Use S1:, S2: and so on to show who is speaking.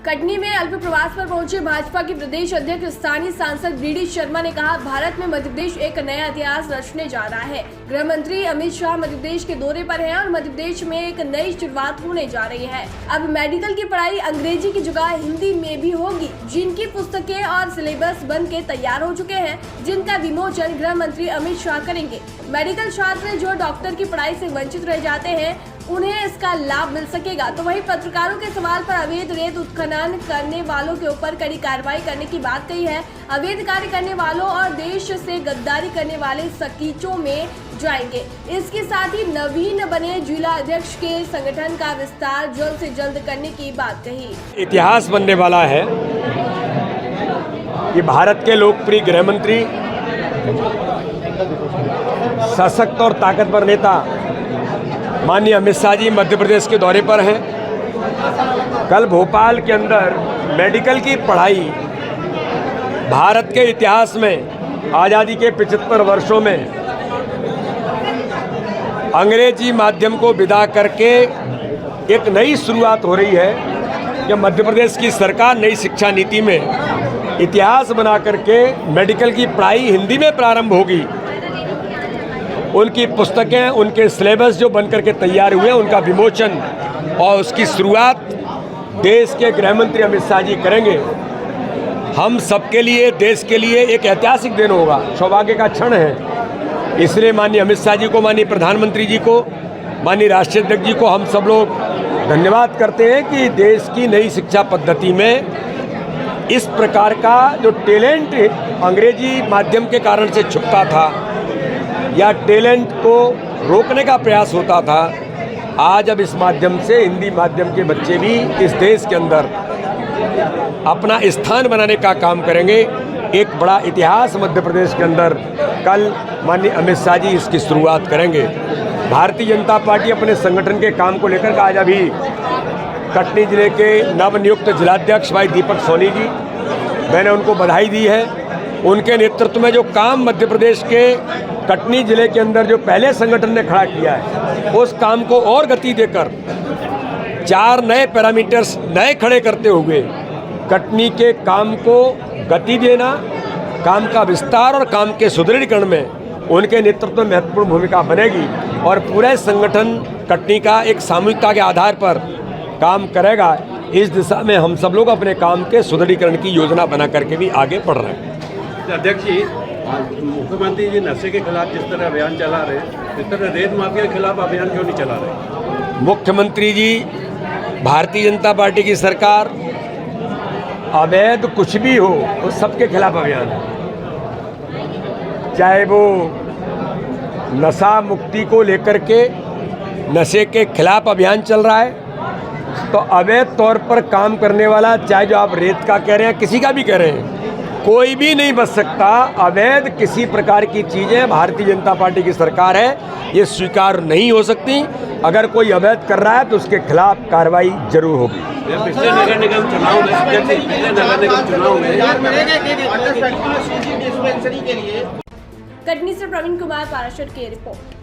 S1: कटनी में अल्प प्रवास पर पहुंचे भाजपा के प्रदेश अध्यक्ष स्थानीय सांसद बीडी शर्मा ने कहा, भारत में मध्य प्रदेश एक नया इतिहास रचने जा रहा है। गृह मंत्री अमित शाह मध्य प्रदेश के दौरे पर हैं और मध्य प्रदेश में एक नई शुरुआत होने जा रही है। अब मेडिकल की पढ़ाई अंग्रेजी की जगह हिंदी में भी होगी। जिनकी पुस्तकें और सिलेबस बन के तैयार हो चुके हैं, जिनका विमोचन गृह मंत्री अमित शाह करेंगे। मेडिकल छात्र जो डॉक्टर की पढ़ाई से वंचित रह जाते हैं, उन्हें इसका लाभ मिल सकेगा। तो वहीं पत्रकारों के सवाल पर अवैध रेत उत्खनन करने वालों के ऊपर कड़ी कार्रवाई करने की बात कही है। अवैध कार्य करने वालों और देश से गद्दारी करने वाले सकीचों में जाएंगे। इसके साथ ही नवीन बने जिला अध्यक्ष के संगठन का विस्तार जल्द से जल्द करने की बात कही।
S2: इतिहास बनने वाला है। ये भारत के लोकप्रिय गृह मंत्री, सशक्त और ताकतवर नेता माननीय अमित शाह जी मध्य प्रदेश के दौरे पर हैं। कल भोपाल के अंदर मेडिकल की पढ़ाई भारत के इतिहास में आज़ादी के 75 वर्षों में अंग्रेजी माध्यम को विदा करके एक नई शुरुआत हो रही है। कि मध्य प्रदेश की सरकार नई शिक्षा नीति में इतिहास बना करके मेडिकल की पढ़ाई हिंदी में प्रारंभ होगी। उनकी पुस्तकें, उनके सिलेबस जो बनकर के तैयार हुए, उनका विमोचन और उसकी शुरुआत देश के गृह मंत्री अमित शाह जी करेंगे। हम सबके लिए, देश के लिए एक ऐतिहासिक दिन होगा, सौभाग्य का क्षण है। इसलिए माननीय अमित शाह जी को, माननीय प्रधानमंत्री जी को, माननीय राष्ट्रीय अध्यक्ष जी को हम सब लोग धन्यवाद करते हैं कि देश की नई शिक्षा पद्धति में इस प्रकार का जो टैलेंट अंग्रेजी माध्यम के कारण से छुपता था या टैलेंट को रोकने का प्रयास होता था, आज अब इस माध्यम से हिंदी माध्यम के बच्चे भी इस देश के अंदर अपना स्थान बनाने का काम करेंगे। एक बड़ा इतिहास मध्य प्रदेश के अंदर कल माननीय अमित शाह जी इसकी शुरुआत करेंगे। भारतीय जनता पार्टी अपने संगठन के काम को लेकर आज अभी कटनी जिले के नवनियुक्त जिलाध्यक्ष भाई दीपक सोनी जी, मैंने उनको बधाई दी है। उनके नेतृत्व में जो काम मध्य प्रदेश के कटनी जिले के अंदर जो पहले संगठन ने खड़ा किया है, उस काम को और गति देकर 4 नए पैरामीटर्स नए खड़े करते हुए कटनी के काम को गति देना, काम का विस्तार और काम के सुदृढ़ीकरण में उनके नेतृत्व में महत्वपूर्ण भूमिका बनेगी और पूरे संगठन कटनी का एक सामूहिकता के आधार पर काम करेगा। इस दिशा में हम सब लोग अपने काम के सुदृढ़ीकरण की योजना बना करके भी आगे बढ़ रहे हैं।
S3: अध्यक्ष जी, मुख्यमंत्री जी नशे के खिलाफ जिस तरह अभियान चला रहे हैं, इस तरह रेत माफिया के खिलाफ अभियान क्यों नहीं चला रहे?
S2: मुख्यमंत्री जी, भारतीय जनता पार्टी की सरकार अवैध कुछ भी हो तो सबके खिलाफ अभियान है। चाहे वो नशा मुक्ति को लेकर के नशे के खिलाफ अभियान चल रहा है, तो अवैध तौर पर काम करने वाला, चाहे जो आप रेत का कह रहे हैं, किसी का भी कह रहे हैं, कोई भी नहीं बच सकता। अवैध किसी प्रकार की चीज़ें भारतीय जनता पार्टी की सरकार है, ये स्वीकार नहीं हो सकती। अगर कोई अवैध कर रहा है तो उसके खिलाफ कार्रवाई जरूर होगी।
S3: पिछले नगर निगम चुनाव में
S1: कटनी से प्रवीण कुमार पाराशर की रिपोर्ट।